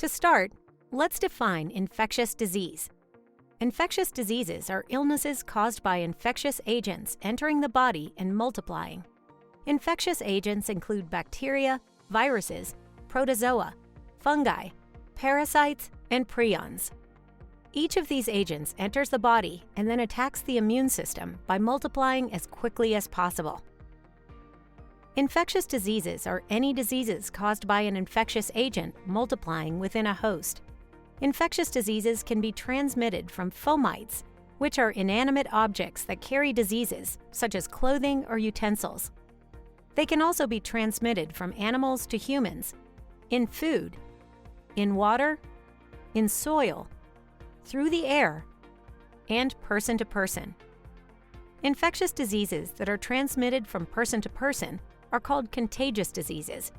To start, let's define infectious disease. Infectious diseases are illnesses caused by infectious agents entering the body and multiplying. Infectious agents include bacteria, viruses, protozoa, fungi, parasites, and prions. Each of these agents enters the body and then attacks the immune system by multiplying as quickly as possible. Infectious diseases are any diseases caused by an infectious agent multiplying within a host. Infectious diseases can be transmitted from fomites, which are inanimate objects that carry diseases, such as clothing or utensils. They can also be transmitted from animals to humans, in food, in water, in soil, through the air, and person to person. Infectious diseases that are transmitted from person to person are called contagious diseases.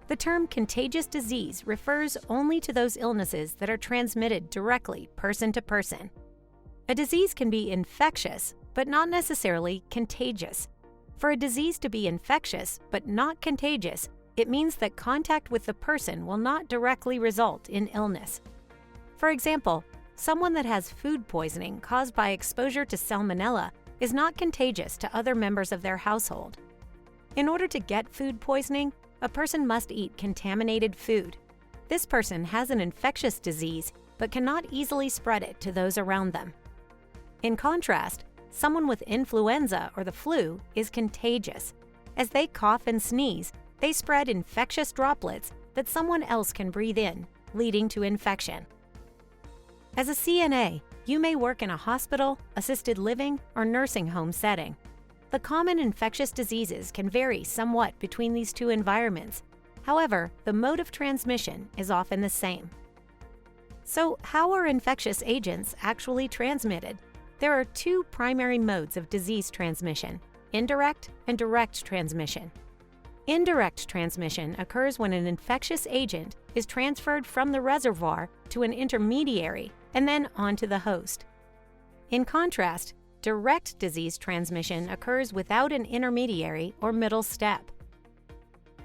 The term contagious disease refers only to those illnesses that are transmitted directly person to person. A disease can be infectious, but not necessarily contagious. For a disease to be infectious but not contagious, it means that contact with the person will not directly result in illness. For example, someone that has food poisoning caused by exposure to salmonella is not contagious to other members of their household. In order to get food poisoning, a person must eat contaminated food. This person has an infectious disease but cannot easily spread it to those around them. In contrast, someone with influenza or the flu is contagious. As they cough and sneeze, they spread infectious droplets that someone else can breathe in, leading to infection. As a CNA, you may work in a hospital, assisted living, or nursing home setting. The common infectious diseases can vary somewhat between these two environments. However, the mode of transmission is often the same. So, how are infectious agents actually transmitted? There are two primary modes of disease transmission: indirect and direct transmission. Indirect transmission occurs when an infectious agent is transferred from the reservoir to an intermediary and then onto the host. In contrast, direct disease transmission occurs without an intermediary or middle step.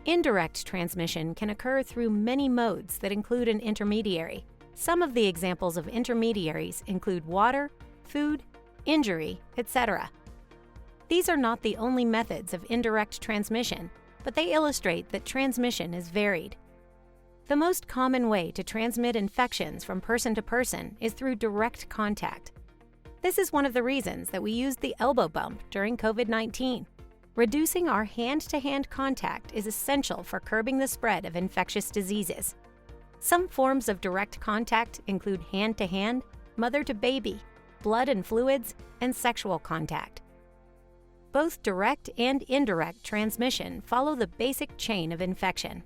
Indirect transmission can occur through many modes that include an intermediary. Some of the examples of intermediaries include water, food, injury, etc. These are not the only methods of indirect transmission, but they illustrate that transmission is varied. The most common way to transmit infections from person to person is through direct contact. This is one of the reasons that we used the elbow bump during COVID-19. Reducing our hand-to-hand contact is essential for curbing the spread of infectious diseases. Some forms of direct contact include hand-to-hand, mother-to-baby, blood and fluids, and sexual contact. Both direct and indirect transmission follow the basic chain of infection.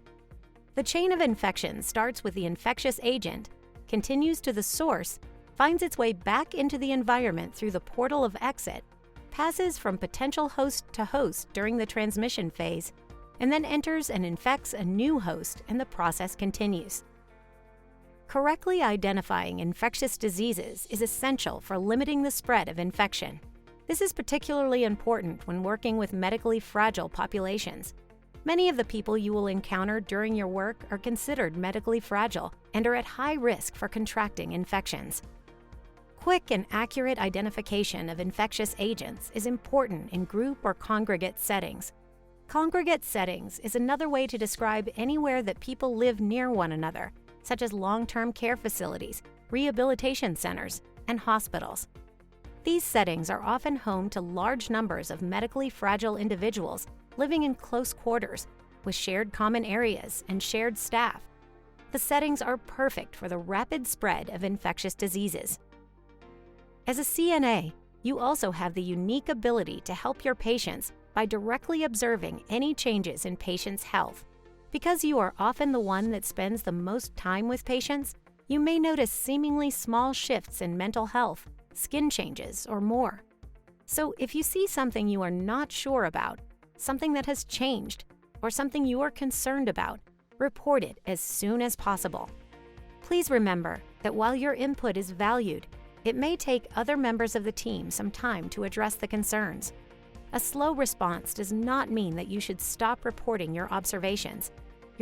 The chain of infection starts with the infectious agent, continues to the source, finds its way back into the environment through the portal of exit, passes from potential host to host during the transmission phase, and then enters and infects a new host, and the process continues. Correctly identifying infectious diseases is essential for limiting the spread of infection. This is particularly important when working with medically fragile populations. Many of the people you will encounter during your work are considered medically fragile and are at high risk for contracting infections. Quick and accurate identification of infectious agents is important in group or congregate settings. Congregate settings is another way to describe anywhere that people live near one another, such as long-term care facilities, rehabilitation centers, and hospitals. These settings are often home to large numbers of medically fragile individuals living in close quarters, with shared common areas and shared staff. The settings are perfect for the rapid spread of infectious diseases. As a CNA, you also have the unique ability to help your patients by directly observing any changes in patients' health. Because you are often the one that spends the most time with patients, you may notice seemingly small shifts in mental health, skin changes, or more. So if you see something you are not sure about, something that has changed, or something you are concerned about, report it as soon as possible. Please remember that while your input is valued, it may take other members of the team some time to address the concerns. A slow response does not mean that you should stop reporting your observations.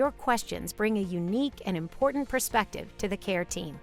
Your questions bring a unique and important perspective to the care team.